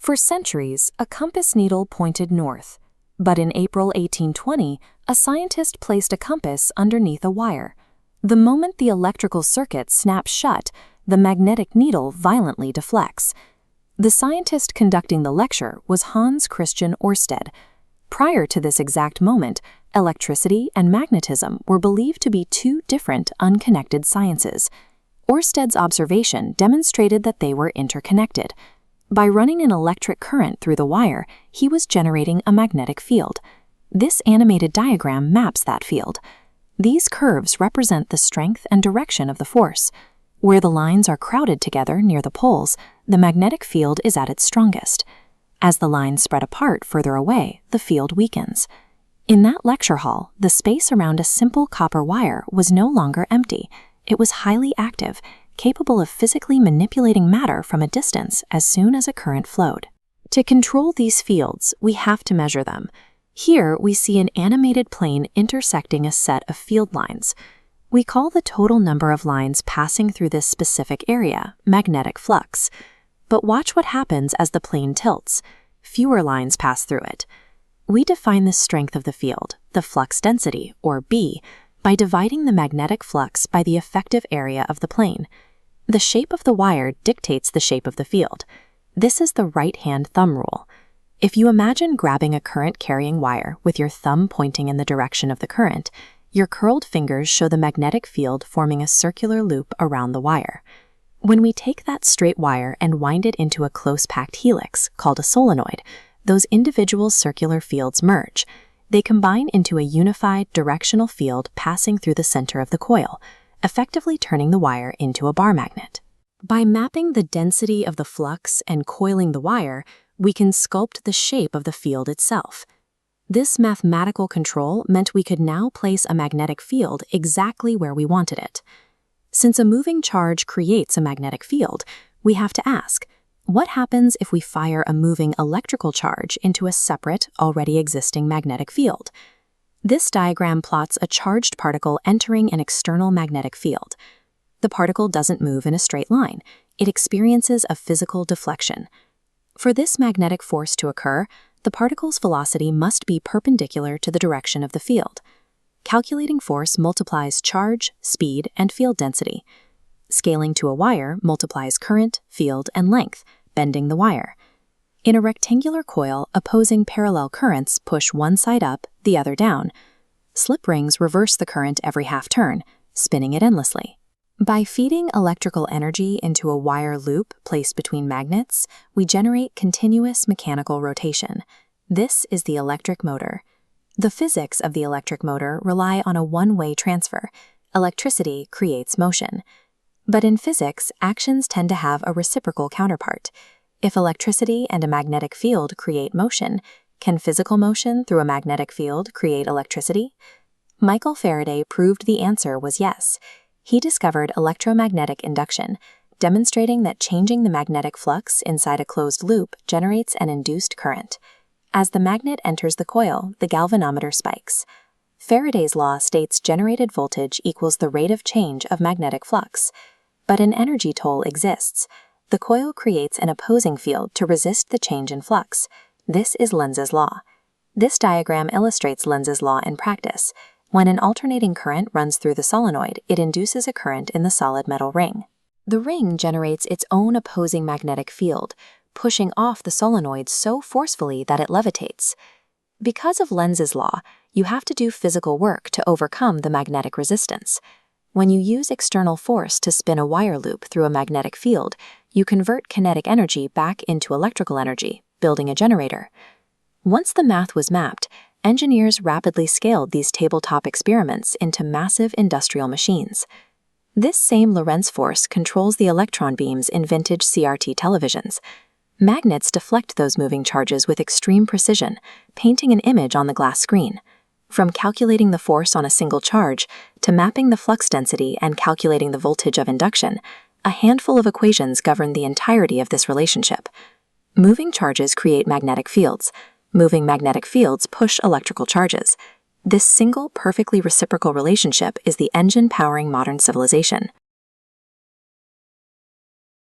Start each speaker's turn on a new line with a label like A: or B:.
A: For centuries, a compass needle pointed north. But in April 1820, a scientist placed a compass underneath a wire. The moment the electrical circuit snaps shut, the magnetic needle violently deflects. The scientist conducting the lecture was Hans Christian Oersted. Prior to this exact moment, electricity and magnetism were believed to be two different, unconnected sciences. Oersted's observation demonstrated that they were interconnected. By running an electric current through the wire, he was generating a magnetic field. This animated diagram maps that field. These curves represent the strength and direction of the force. Where the lines are crowded together near the poles, the magnetic field is at its strongest. As the lines spread apart further away, the field weakens. In that lecture hall, the space around a simple copper wire was no longer empty. It was highly active, capable of physically manipulating matter from a distance as soon as a current flowed. To control these fields, we have to measure them. Here we see an animated plane intersecting a set of field lines. We call the total number of lines passing through this specific area magnetic flux. But watch what happens as the plane tilts. Fewer lines pass through it. We define the strength of the field, the flux density, or B, by dividing the magnetic flux by the effective area of the plane. The shape of the wire dictates the shape of the field. This is the right-hand thumb rule. If you imagine grabbing a current-carrying wire with your thumb pointing in the direction of the current, your curled fingers show the magnetic field forming a circular loop around the wire. When we take that straight wire and wind it into a close-packed helix, called a solenoid, those individual circular fields merge. They combine into a unified directional field passing through the center of the coil, effectively turning the wire into a bar magnet. By mapping the density of the flux and coiling the wire, we can sculpt the shape of the field itself. This mathematical control meant we could now place a magnetic field exactly where we wanted it. Since a moving charge creates a magnetic field, we have to ask, what happens if we fire a moving electrical charge into a separate, already existing magnetic field? This diagram plots a charged particle entering an external magnetic field. The particle doesn't move in a straight line. It experiences a physical deflection. For this magnetic force to occur, the particle's velocity must be perpendicular to the direction of the field. Calculating force multiplies charge, speed, and field density. Scaling to a wire multiplies current, field, and length, bending the wire. In a rectangular coil, opposing parallel currents push one side up, the other down. Slip rings reverse the current every half turn, spinning it endlessly. By feeding electrical energy into a wire loop placed between magnets, we generate continuous mechanical rotation. This is the electric motor. The physics of the electric motor rely on a one-way transfer. Electricity creates motion. But in physics, actions tend to have a reciprocal counterpart. If electricity and a magnetic field create motion, can physical motion through a magnetic field create electricity? Michael Faraday proved the answer was yes. He discovered electromagnetic induction, demonstrating that changing the magnetic flux inside a closed loop generates an induced current. As the magnet enters the coil, the galvanometer spikes. Faraday's law states generated voltage equals the rate of change of magnetic flux. But an energy toll exists. The coil creates an opposing field to resist the change in flux. This is Lenz's law. This diagram illustrates Lenz's law in practice. When an alternating current runs through the solenoid, it induces a current in the solid metal ring. The ring generates its own opposing magnetic field, pushing off the solenoid so forcefully that it levitates. Because of Lenz's law, you have to do physical work to overcome the magnetic resistance. When you use external force to spin a wire loop through a magnetic field, you convert kinetic energy back into electrical energy, building a generator. Once the math was mapped, engineers rapidly scaled these tabletop experiments into massive industrial machines. This same Lorentz force controls the electron beams in vintage CRT televisions. Magnets deflect those moving charges with extreme precision, painting an image on the glass screen. From calculating the force on a single charge to mapping the flux density and calculating the voltage of induction, a handful of equations govern the entirety of this relationship. Moving charges create magnetic fields. Moving magnetic fields push electrical charges. This single, perfectly reciprocal relationship is the engine powering modern civilization.